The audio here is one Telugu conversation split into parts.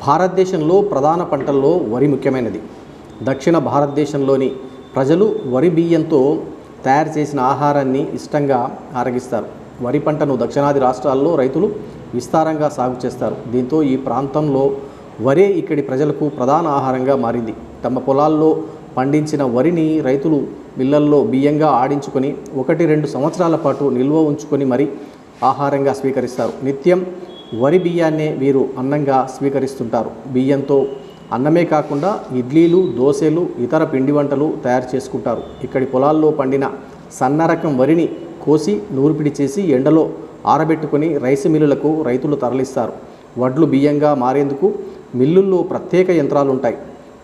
భారతదేశంలో ప్రధాన పంటల్లో వరి ముఖ్యమైనది. దక్షిణ భారతదేశంలోని ప్రజలు వరి బియ్యంతో తయారు చేసిన ఆహారాన్ని ఇష్టంగా ఆరగిస్తారు. వరి పంటను దక్షిణాది రాష్ట్రాల్లో రైతులు విస్తారంగా సాగు చేస్తారు. దీంతో ఈ ప్రాంతంలో వరే ఇక్కడి ప్రజలకు ప్రధాన ఆహారంగా మారింది. తమ పొలాల్లో పండించిన వరిని రైతులు మిల్లల్లో బియ్యంగా ఆడించుకొని 1-2 సంవత్సరాల పాటు నిల్వ ఉంచుకొని మరీ ఆహారంగా స్వీకరిస్తారు. నిత్యం వరి బియ్యాన్నే వీరు అన్నంగా స్వీకరిస్తుంటారు. బియ్యంతో అన్నమే కాకుండా ఇడ్లీలు, దోశలు, ఇతర పిండి వంటలు తయారు చేసుకుంటారు. ఇక్కడి పొలాల్లో పండిన సన్న రకం వరిని కోసి నూర్పిడి చేసి ఎండలో ఆరబెట్టుకొని రైస్ మిల్లులకు రైతులు తరలిస్తారు. వడ్లు బియ్యంగా మారేందుకు మిల్లుల్లో ప్రత్యేక యంత్రాలు ఉంటాయి.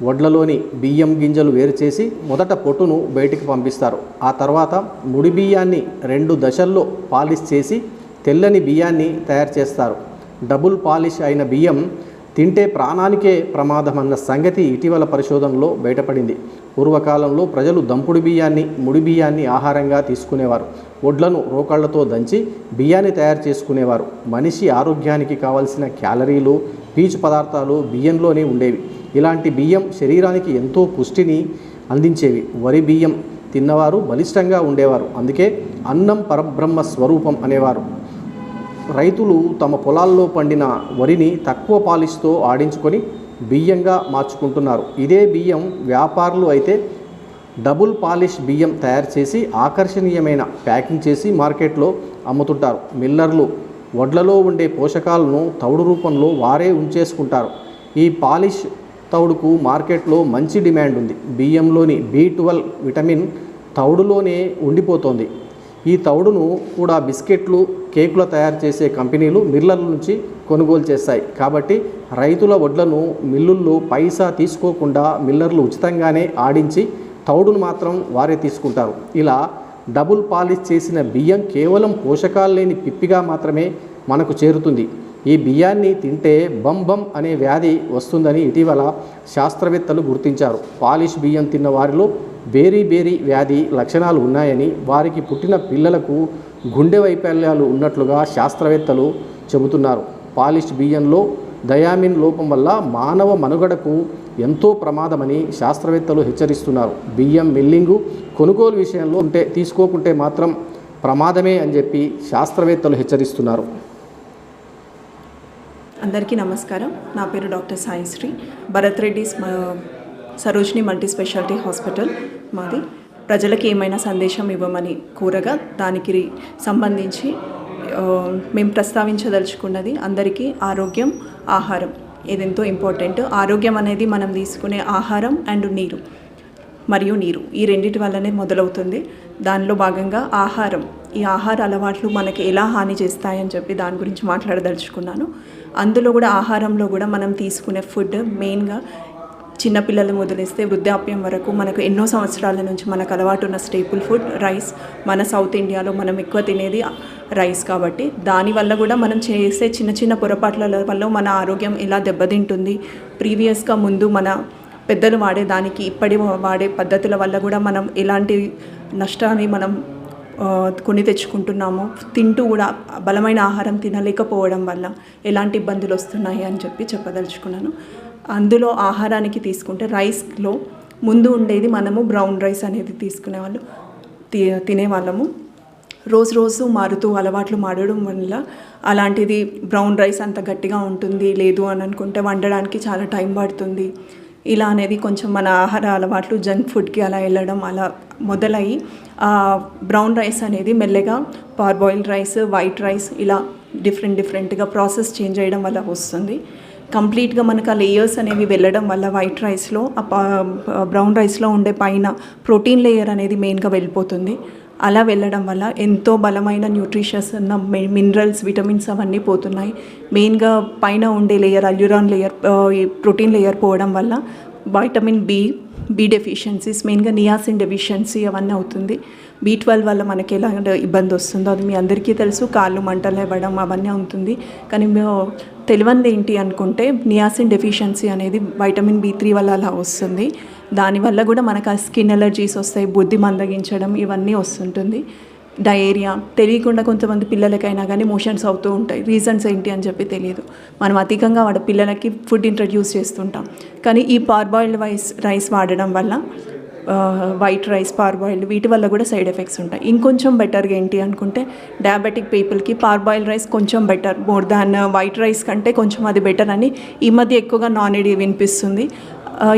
వడ్లలోని బియ్యం గింజలు వేరు చేసి మొదట పొట్టును బయటికి పంపిస్తారు. ఆ తర్వాత ముడి బియ్యాన్ని 2 దశల్లో పాలిష్ చేసి తెల్లని బియ్యాన్ని తయారు చేస్తారు. డబుల్ పాలిష్ అయిన బియ్యం తింటే ప్రాణానికే ప్రమాదమన్న సంగతి ఇటీవల పరిశోధనలో బయటపడింది. పూర్వకాలంలో ప్రజలు దంపుడు బియ్యాన్ని, ముడి బియ్యాన్ని ఆహారంగా తీసుకునేవారు. వడ్లను రోకళ్లతో దంచి బియ్యాన్ని తయారు చేసుకునేవారు. మనిషి ఆరోగ్యానికి కావలసిన క్యాలరీలు, పీచు పదార్థాలు బియ్యంలోనే ఉండేవి. ఇలాంటి బియ్యం శరీరానికి ఎంతో పుష్టిని అందించేవి. వరి బియ్యం తిన్నవారు బలిష్టంగా ఉండేవారు. అందుకే అన్నం పరబ్రహ్మ స్వరూపం అనేవారు. రైతులు తమ పొలాల్లో పండిన వరిని తక్కువ పాలిష్తో ఆడించుకొని బియ్యంగా మార్చుకుంటున్నారు. ఇదే బియ్యం వ్యాపారులు అయితే డబుల్ పాలిష్ బియ్యం తయారు చేసి ఆకర్షణీయమైన ప్యాకింగ్ చేసి మార్కెట్లో అమ్ముతుంటారు. మిల్లర్లు వడ్లలో ఉండే పోషకాలను తౌడు రూపంలో వారే ఉంచేసుకుంటారు. ఈ పాలిష్ తౌడుకు మార్కెట్లో మంచి డిమాండ్ ఉంది. బియ్యంలోని B12 విటమిన్ తౌడులోనే ఉండిపోతోంది. ఈ తౌడును కూడా బిస్కెట్లు, కేకులు తయారు చేసే కంపెనీలు మిల్లర్ల నుంచి కొనుగోలు చేస్తాయి. కాబట్టి రైతుల వడ్లను మిల్లుల్లో పైసా తీసుకోకుండా మిల్లర్లు ఉచితంగానే ఆడించి తౌడును మాత్రం వారే తీసుకుంటారు. ఇలా డబుల్ పాలిష్ చేసిన బియ్యం కేవలం పోషకాలు లేని పిప్పిగా మాత్రమే మనకు చేరుతుంది. ఈ బియ్యాన్ని తింటే బం అనే వ్యాధి వస్తుందని ఇటీవల శాస్త్రవేత్తలు గుర్తించారు. పాలిష్ బియ్యం తిన్న వారిలో బేరీ వ్యాధి లక్షణాలు ఉన్నాయని, వారికి పుట్టిన పిల్లలకు గుండె వైఫల్యాలు ఉన్నట్లుగా శాస్త్రవేత్తలు చెబుతున్నారు. పాలిష్ బియ్యంలో థయామిన్ లోపం వల్ల మానవ మనుగడకు ఎంతో ప్రమాదమని శాస్త్రవేత్తలు హెచ్చరిస్తున్నారు. బియ్యం మిల్లింగు, కొనుగోలు విషయంలో తీసుకోకుంటే మాత్రం ప్రమాదమే అని చెప్పి శాస్త్రవేత్తలు హెచ్చరిస్తున్నారు. అందరికీ నమస్కారం. నా పేరు doctor Saisri. Bharat Reddy's Sarojini multi speciality hospital మాది. ప్రజలకి ఏమైనా సందేశం ఇవ్వమని కోరగా దానికి సంబంధించి మేము ప్రస్తావించదలుచుకున్నది అందరికీ ఆరోగ్యం, ఆహారం ఇదెంతో ఇంపార్టెంట్. ఆరోగ్యం అనేది మనం తీసుకునే ఆహారం అండ్ నీరు ఈ రెండింటి వల్లనే మొదలవుతుంది. దానిలో భాగంగా ఆహారం, ఈ ఆహార అలవాట్లు మనకి ఎలా హాని చేస్తాయని చెప్పి దాని గురించి మాట్లాడదలుచుకున్నాను. అందులో కూడా ఆహారంలో కూడా మనం తీసుకునే ఫుడ్ మెయిన్గా చిన్నపిల్లలు మొదలేస్తే వృద్ధాప్యం వరకు మనకు ఎన్నో సంవత్సరాల నుంచి మనకు అలవాటు ఉన్న స్టేపుల్ ఫుడ్ రైస్. మన సౌత్ ఇండియాలో మనం ఎక్కువ తినేది రైస్ కాబట్టి దానివల్ల కూడా మనం చేసే చిన్న పొరపాట్ల వల్ల మన ఆరోగ్యం ఎలా దెబ్బతింటుంది. ప్రీవియస్గా ముందు మన పెద్దలు వాడేదానికి ఇప్పటి వాడే పద్ధతుల వల్ల కూడా మనం ఎలాంటి నష్టాన్ని మనం కొని తెచ్చుకుంటున్నాము. తింటూ కూడా బలమైన ఆహారం తినలేకపోవడం వల్ల ఎలాంటి ఇబ్బందులు వస్తున్నాయి అని చెప్పదలుచుకున్నాను. అందులో ఆహారానికి తీసుకుంటే రైస్లో ముందు ఉండేది మనము బ్రౌన్ రైస్ అనేది తినేవాళ్ళము. రోజు మారుతూ అలవాట్లు మారడం వల్ల అలాంటిది బ్రౌన్ రైస్ అంత గట్టిగా ఉంటుంది లేదు అని అనుకుంటే వండడానికి చాలా టైం పడుతుంది. ఇలా అనేది కొంచెం మన ఆహార అలవాట్లు జంక్ ఫుడ్కి అలా వెళ్ళడం అలా మొదలయ్యి బ్రౌన్ రైస్ అనేది మెల్లగా పార్బాయిల్డ్ రైస్, వైట్ రైస్ ఇలా డిఫరెంట్గా ప్రాసెస్ చేంజ్ చేయడం వల్ల వస్తుంది. కంప్లీట్గా మనకు ఆ లేయర్స్ అనేవి వెళ్ళడం వల్ల వైట్ రైస్లో బ్రౌన్ రైస్లో ఉండే పైన ప్రోటీన్ లేయర్ అనేది మెయిన్గా వెళ్ళిపోతుంది. అలా వెళ్ళడం వల్ల ఎంతో బలమైన న్యూట్రిషియస్ ఉన్న మినరల్స్, విటమిన్స్ అవన్నీ పోతున్నాయి. మెయిన్గా పైన ఉండే లేయర్ అల్యూరాన్ లేయర్, ప్రోటీన్ లేయర్ పోవడం వల్ల వైటమిన్ బి డెఫిషియన్సీస్, మెయిన్గా నియాసిన్ డెఫిషియన్సీ అవన్నీ అవుతుంది. B12 వల్ల మనకి ఎలా ఇబ్బంది వస్తుందో అది మీ అందరికీ తెలుసు. కాళ్ళు మంటలు ఇవ్వడం అవన్నీ ఉంటుంది. కానీ తెలియంది ఏంటి అనుకుంటే నియాసిన్ డెఫిషియన్సీ అనేది వైటమిన్ B3 వల్ల అలా వస్తుంది. దానివల్ల కూడా మనకు ఆ స్కిన్ ఎలర్జీస్ వస్తాయి, బుద్ధి మందగించడం ఇవన్నీ వస్తుంటుంది. డయేరియా, తెలియకుండా కొంతమంది పిల్లలకైనా కానీ మోషన్స్ అవుతూ ఉంటాయి. రీజన్స్ ఏంటి అని చెప్పి తెలియదు. మనం అధికంగా వాడ పిల్లలకి ఫుడ్ ఇంట్రడ్యూస్ చేస్తుంటాం. కానీ ఈ పార్బాయిల్డ్ రైస్ వాడడం వల్ల వైట్ రైస్, పార్బాయిల్డ్, వీటి వల్ల కూడా సైడ్ ఎఫెక్ట్స్ ఉంటాయి. ఇంకొంచెం బెటర్గా ఏంటి అనుకుంటే డయాబెటిక్ పీపుల్కి పార్బాయిల్డ్ రైస్ కొంచెం better, more than white rice కంటే కొంచెం అది బెటర్ అని ఈ మధ్య ఎక్కువగా నాన్ ఐడి వినిపిస్తుంది.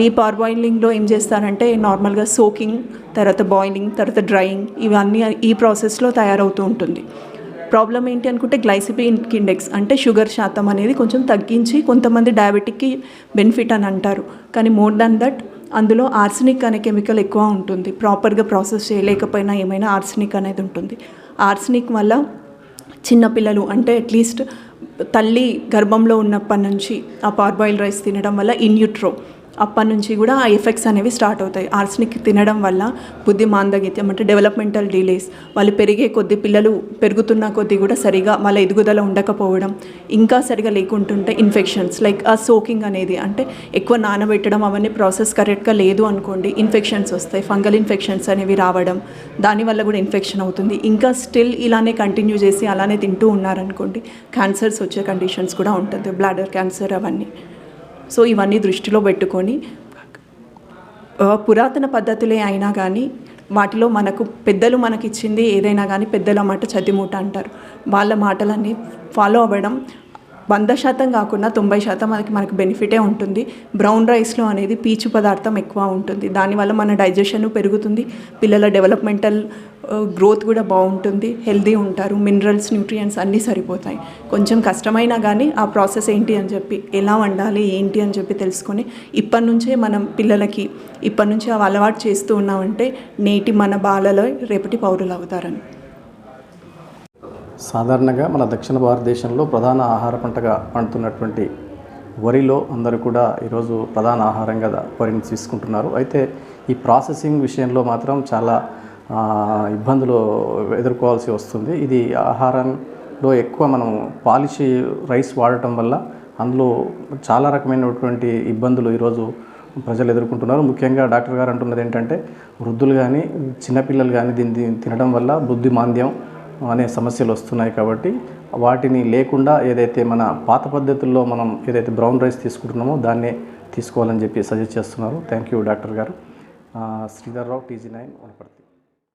ఈ పార్బాయిలింగ్లో ఏం చేస్తారంటే నార్మల్గా సోకింగ్, తర్వాత బాయిలింగ్, తర్వాత డ్రైయింగ్, ఇవన్నీ ఈ ప్రాసెస్లో తయారవుతూ ఉంటుంది. ప్రాబ్లం ఏంటి అనుకుంటే గ్లైసిమిక్ ఇండెక్స్ అంటే షుగర్ శాతం అనేది కొంచెం తగ్గించి కొంతమంది డయాబెటిక్కి బెనిఫిట్ అని అంటారు. కానీ మోర్ దాన్ దట్ అందులో ఆర్సెనిక్ అనే కెమికల్ ఎక్కువ ఉంటుంది. ప్రాపర్గా ప్రాసెస్ చేయలేకపోయినా ఏమైనా ఆర్సెనిక్ అనేది ఉంటుంది. ఆర్సెనిక్ వల్ల చిన్నపిల్లలు అంటే అట్లీస్ట్ తల్లి గర్భంలో ఉన్నప్పటి నుంచి ఆ పార్బాయిల్ రైస్ తినడం వల్ల ఇన్యూట్రో అప్పటి నుంచి కూడా ఆ ఎఫెక్ట్స్ అనేవి స్టార్ట్ అవుతాయి. ఆర్సెనిక్ తినడం వల్ల బుద్ధి మాందగిత్యం అంటే డెవలప్మెంటల్ డిలేస్, వాళ్ళు పెరిగే కొద్దీ, పిల్లలు పెరుగుతున్న కొద్దీ కూడా సరిగా వాళ్ళ ఎదుగుదల ఉండకపోవడం, ఇంకా సరిగా లేకుంటుంటే ఇన్ఫెక్షన్స్ లైక్ ఆ సోకింగ్ అనేది అంటే ఎక్కువ నానబెట్టడం అవన్నీ ప్రాసెస్ కరెక్ట్గా లేదు అనుకోండి, ఇన్ఫెక్షన్స్ వస్తాయి. ఫంగల్ ఇన్ఫెక్షన్స్ అనేవి రావడం, దానివల్ల కూడా ఇన్ఫెక్షన్ అవుతుంది. ఇంకా స్టిల్ ఇలానే కంటిన్యూ చేసి అలానే తింటూ ఉన్నారనుకోండి క్యాన్సర్స్ వచ్చే కండిషన్స్ కూడా ఉంటుంది, బ్లాడర్ క్యాన్సర్ అవన్నీ. సో ఇవన్నీ దృష్టిలో పెట్టుకొని పురాతన పద్ధతులే అయినా కానీ వాటిలో పెద్దలు మనకి ఇచ్చింది ఏదైనా కానీ పెద్దల మాట చదిమూట అంటారు. వాళ్ళ మాటలన్నీ ఫాలో అవ్వడం 100% కాకుండా 90% మనకి బెనిఫిటే ఉంటుంది. బ్రౌన్ రైస్లో అనేది పీచు పదార్థం ఎక్కువ ఉంటుంది. దానివల్ల మన డైజెషన్ పెరుగుతుంది, పిల్లల డెవలప్మెంటల్ గ్రోత్ కూడా బాగుంటుంది, హెల్దీ ఉంటారు, మినరల్స్, న్యూట్రియంట్స్ అన్నీ సరిపోతాయి. కొంచెం కష్టమైనా కానీ ఆ ప్రాసెస్ ఏంటి అని చెప్పి, ఎలా వండాలి ఏంటి అని చెప్పి తెలుసుకొని ఇప్పటి నుంచే మనం పిల్లలకి ఇప్పటి నుంచే అవి అలవాటు చేస్తూ ఉన్నామంటే నేటి మన బాలలో రేపటి పౌరులు అవుతారని. సాధారణంగా మన దక్షిణ భారతదేశంలో ప్రధాన ఆహార పంటగా పండుతున్నటువంటి వరిలో అందరూ కూడా ఈరోజు ప్రధాన ఆహారంగా వరిని తీసుకుంటున్నారు. అయితే ఈ ప్రాసెసింగ్ విషయంలో మాత్రం చాలా ఇబ్బందులు ఎదుర్కోవాల్సి వస్తుంది. ఇది ఆహారంలో ఎక్కువ మనం పాలిష్ రైస్ వాడటం వల్ల అందులో చాలా రకమైనటువంటి ఇబ్బందులు ఈరోజు ప్రజలు ఎదుర్కొంటున్నారు. ముఖ్యంగా డాక్టర్ గారు అంటున్నది ఏంటంటే వృద్ధులు కానీ చిన్నపిల్లలు కానీ దీన్ని తినడం వల్ల బుద్ధి మాంద్యం అనే సమస్యలు వస్తున్నాయి. కాబట్టి వాటిని లేకుండా ఏదైతే మన పాత పద్ధతుల్లో మనం ఏదైతే బ్రౌన్ రైస్ తీసుకుంటున్నామో దాన్నే తీసుకోవాలని చెప్పి సజెస్ట్ చేస్తున్నారు. థ్యాంక్ యూ డాక్టర్ గారు. శ్రీధర్రావు, TG9 వనపర్తి.